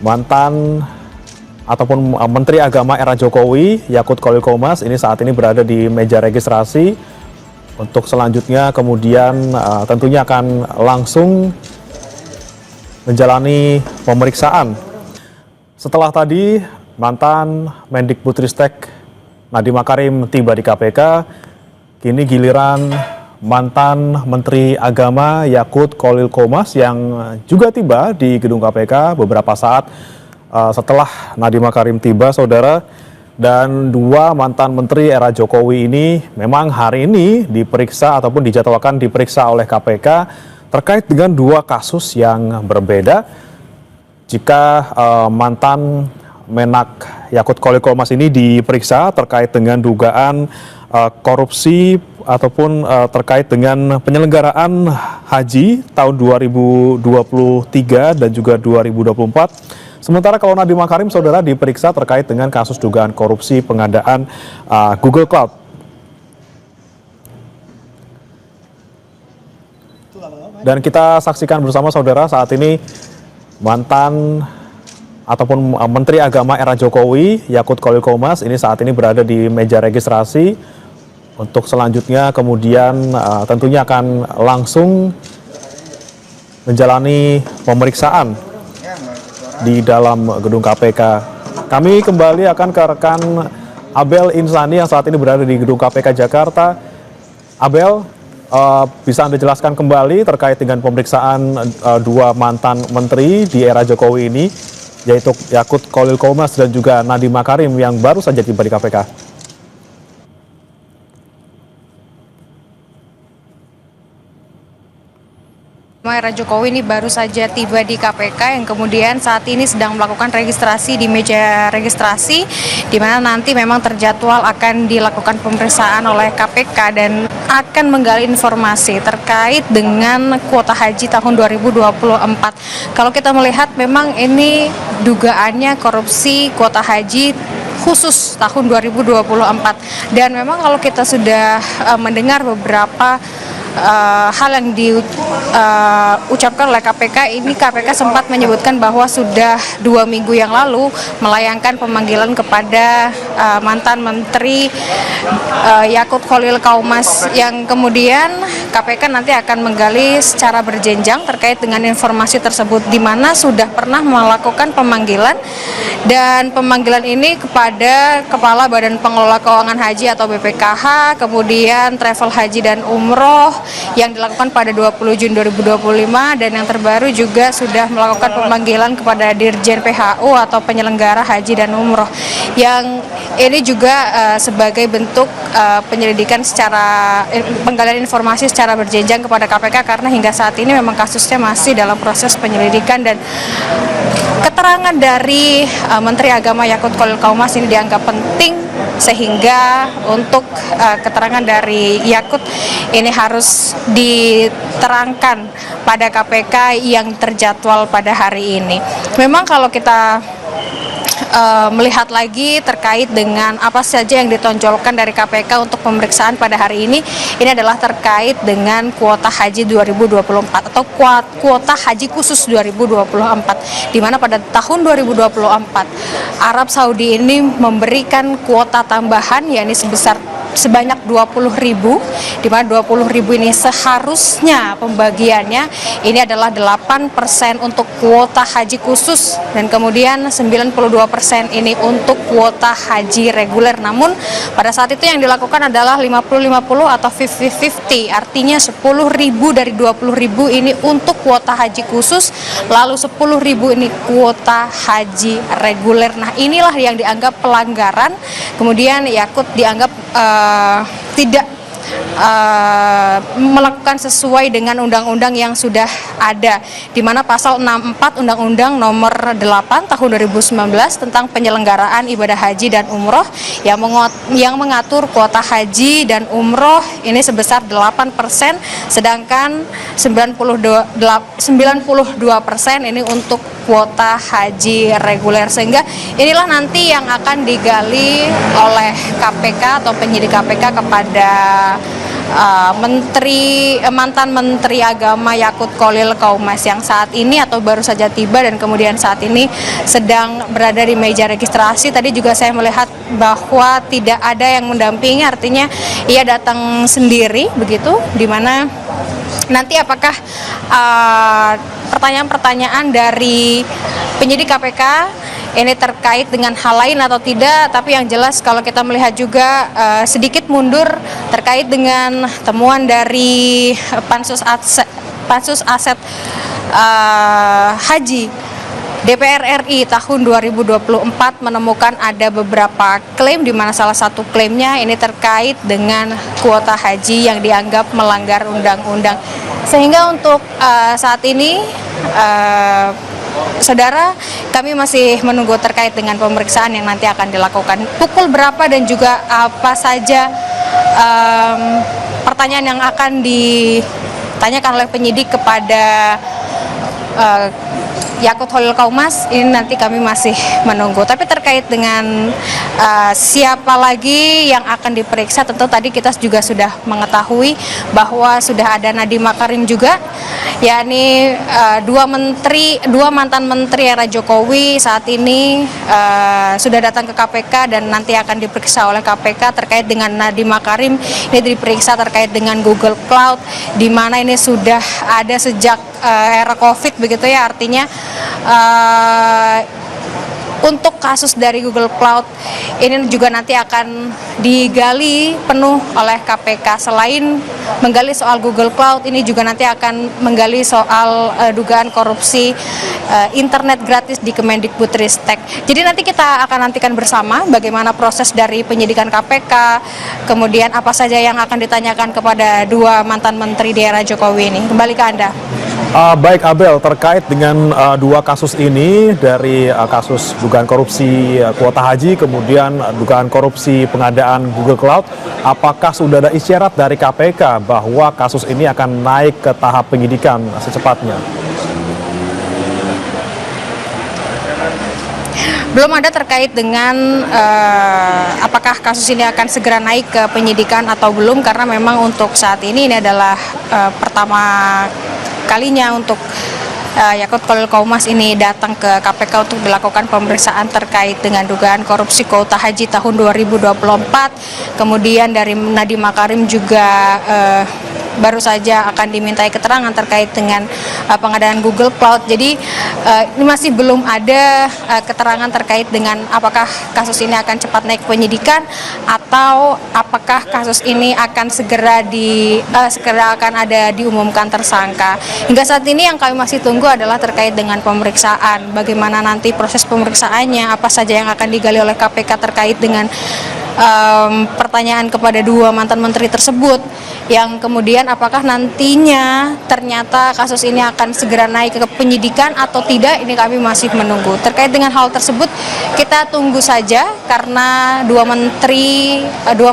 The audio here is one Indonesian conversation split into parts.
mantan ataupun Menteri Agama era Jokowi, Yakut Khalil Qomas, ini saat ini berada di meja registrasi. Untuk selanjutnya kemudian tentunya akan langsung menjalani pemeriksaan. Setelah tadi mantan Mendikbudristek Nadiem Makarim tiba di KPK, kini giliran mantan Menteri Agama Yakut Khalil Qomas yang juga tiba di gedung KPK beberapa saat setelah Nadiem Makarim tiba, saudara. Dan dua mantan menteri era Jokowi ini memang hari ini diperiksa ataupun dijadwalkan diperiksa oleh KPK terkait dengan dua kasus yang berbeda. Jika mantan Menak Yakut Khalil Qomas ini diperiksa terkait dengan dugaan korupsi ataupun terkait dengan penyelenggaraan haji tahun 2023 dan juga 2024. Sementara kalau Nadiem Makarim, saudara, diperiksa terkait dengan kasus dugaan korupsi pengadaan Google Cloud. Dan kita saksikan bersama, saudara, saat ini mantan ataupun Menteri Agama era Jokowi, Yakut Khalil Qomas, ini saat ini berada di meja registrasi. Untuk selanjutnya kemudian tentunya akan langsung menjalani pemeriksaan di dalam gedung KPK. Kami kembali akan ke rekan Abel Insani yang saat ini berada di gedung KPK Jakarta. Abel, bisa Anda jelaskan kembali terkait dengan pemeriksaan dua mantan menteri di era Jokowi ini, yaitu Yakut Khalil Qomas dan juga Nadiem Makarim yang baru saja tiba di KPK. Era Jokowi ini baru saja tiba di KPK yang kemudian saat ini sedang melakukan registrasi di meja registrasi, di mana nanti memang terjadwal akan dilakukan pemeriksaan oleh KPK dan akan menggali informasi terkait dengan kuota haji tahun 2024. Kalau kita melihat memang ini dugaannya korupsi kuota haji khusus tahun 2024, dan memang kalau kita sudah mendengar beberapa hal yang diucapkan oleh KPK, ini KPK sempat menyebutkan bahwa sudah 2 minggu yang lalu melayangkan pemanggilan kepada mantan Menteri Yakut Khalil Qomas, yang kemudian KPK nanti akan menggali secara berjenjang terkait dengan informasi tersebut, di mana sudah pernah melakukan pemanggilan, dan pemanggilan ini kepada Kepala Badan Pengelola Keuangan Haji atau BPKH, kemudian Travel Haji dan Umroh yang dilakukan pada 20 Juni 2025, dan yang terbaru juga sudah melakukan pemanggilan kepada Dirjen PHU atau penyelenggara haji dan umroh, yang ini juga sebagai bentuk penyelidikan secara penggalian informasi secara berjenjang kepada KPK, karena hingga saat ini memang kasusnya masih dalam proses penyelidikan, dan keterangan dari Menteri Agama Yakut Khalil Qomas ini dianggap penting, sehingga untuk keterangan dari Yakut ini harus diterangkan pada KPK yang terjadwal pada hari ini. Memang kalau kita melihat lagi terkait dengan apa saja yang ditonjolkan dari KPK untuk pemeriksaan pada hari ini adalah terkait dengan kuota haji 2024 atau kuota haji khusus 2024, di mana pada tahun 2024 Arab Saudi ini memberikan kuota tambahan, yakni sebanyak 20.000, di mana 20.000 ini seharusnya pembagiannya ini adalah 8% untuk kuota haji khusus, dan kemudian 92% ini untuk kuota haji reguler. Namun pada saat itu yang dilakukan adalah 50-50 atau 50-50, artinya 10.000 dari 20.000 ini untuk kuota haji khusus, lalu 10.000 ini kuota haji reguler. Nah, inilah yang dianggap pelanggaran, kemudian Yakut dianggap tidak melakukan sesuai dengan undang-undang yang sudah ada, di mana pasal 64 Undang-Undang Nomor 8 Tahun 2019 tentang penyelenggaraan ibadah haji dan umroh yang mengatur kuota haji dan umroh ini sebesar 8%, sedangkan 92% ini untuk kuota haji reguler, sehingga inilah nanti yang akan digali oleh KPK atau penyidik KPK kepada mantan Menteri Agama Yakut Khalil Qaumas yang saat ini atau baru saja tiba dan kemudian saat ini sedang berada di meja registrasi. Tadi juga saya melihat bahwa tidak ada yang mendampingi, artinya ia datang sendiri begitu, di mana nanti apakah pertanyaan-pertanyaan dari penyidik KPK ini terkait dengan hal lain atau tidak, tapi yang jelas kalau kita melihat juga sedikit mundur terkait dengan temuan dari Pansus Aset Haji DPR RI tahun 2024 menemukan ada beberapa klaim, di mana salah satu klaimnya ini terkait dengan kuota haji yang dianggap melanggar undang-undang. Sehingga untuk saat ini saudara, kami masih menunggu terkait dengan pemeriksaan yang nanti akan dilakukan. Pukul berapa dan juga apa saja pertanyaan yang akan ditanyakan oleh penyidik kepada Yakut Khalil Qaumas, ini nanti kami masih menunggu. Tapi terkait dengan siapa lagi yang akan diperiksa, tentu tadi kita juga sudah mengetahui bahwa sudah ada Nadiem Makarim juga, yakni dua mantan menteri era Jokowi saat ini sudah datang ke KPK dan nanti akan diperiksa oleh KPK terkait dengan Nadiem Makarim. Ini diperiksa terkait dengan Google Cloud, di mana ini sudah ada sejak era COVID begitu ya, artinya untuk kasus dari Google Cloud ini juga nanti akan digali penuh oleh KPK. Selain menggali soal Google Cloud, ini juga nanti akan menggali soal dugaan korupsi internet gratis di Kemendikbudristek. Jadi nanti kita akan nantikan bersama bagaimana proses dari penyidikan KPK, kemudian apa saja yang akan ditanyakan kepada dua mantan menteri di era Jokowi ini. Kembali ke Anda. Baik Abel, terkait dengan dua kasus ini, dari kasus dugaan korupsi kuota haji, kemudian dugaan korupsi pengadaan Google Cloud, apakah sudah ada isyarat dari KPK bahwa kasus ini akan naik ke tahap penyidikan secepatnya? Belum ada terkait dengan apakah kasus ini akan segera naik ke penyidikan atau belum, karena memang untuk saat ini adalah pertama kalinya untuk Yakut Khalil Qaumas ini datang ke KPK untuk dilakukan pemeriksaan terkait dengan dugaan korupsi kuota haji tahun 2024. Kemudian dari Nadiem Makarim juga baru saja akan dimintai keterangan terkait dengan pengadaan Google Cloud. Jadi ini masih belum ada keterangan terkait dengan apakah kasus ini akan cepat naik penyidikan atau apakah kasus ini akan segera akan ada diumumkan tersangka. Hingga saat ini yang kami masih tunggu adalah terkait dengan pemeriksaan. Bagaimana nanti proses pemeriksaannya, apa saja yang akan digali oleh KPK terkait dengan pertanyaan kepada dua mantan menteri tersebut, yang kemudian apakah nantinya ternyata kasus ini akan segera naik ke penyidikan atau tidak, ini kami masih menunggu. Terkait dengan hal tersebut kita tunggu saja, karena dua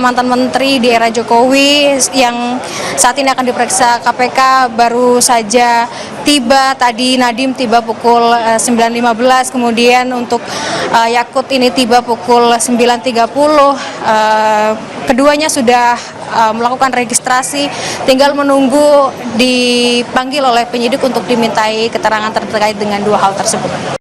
mantan menteri di era Jokowi yang saat ini akan diperiksa KPK baru saja tiba. Tadi Nadiem tiba pukul 9.15, kemudian untuk Yakut ini tiba pukul 9.30. Keduanya sudah melakukan registrasi, tinggal menunggu dipanggil oleh penyidik untuk dimintai keterangan terkait dengan dua hal tersebut.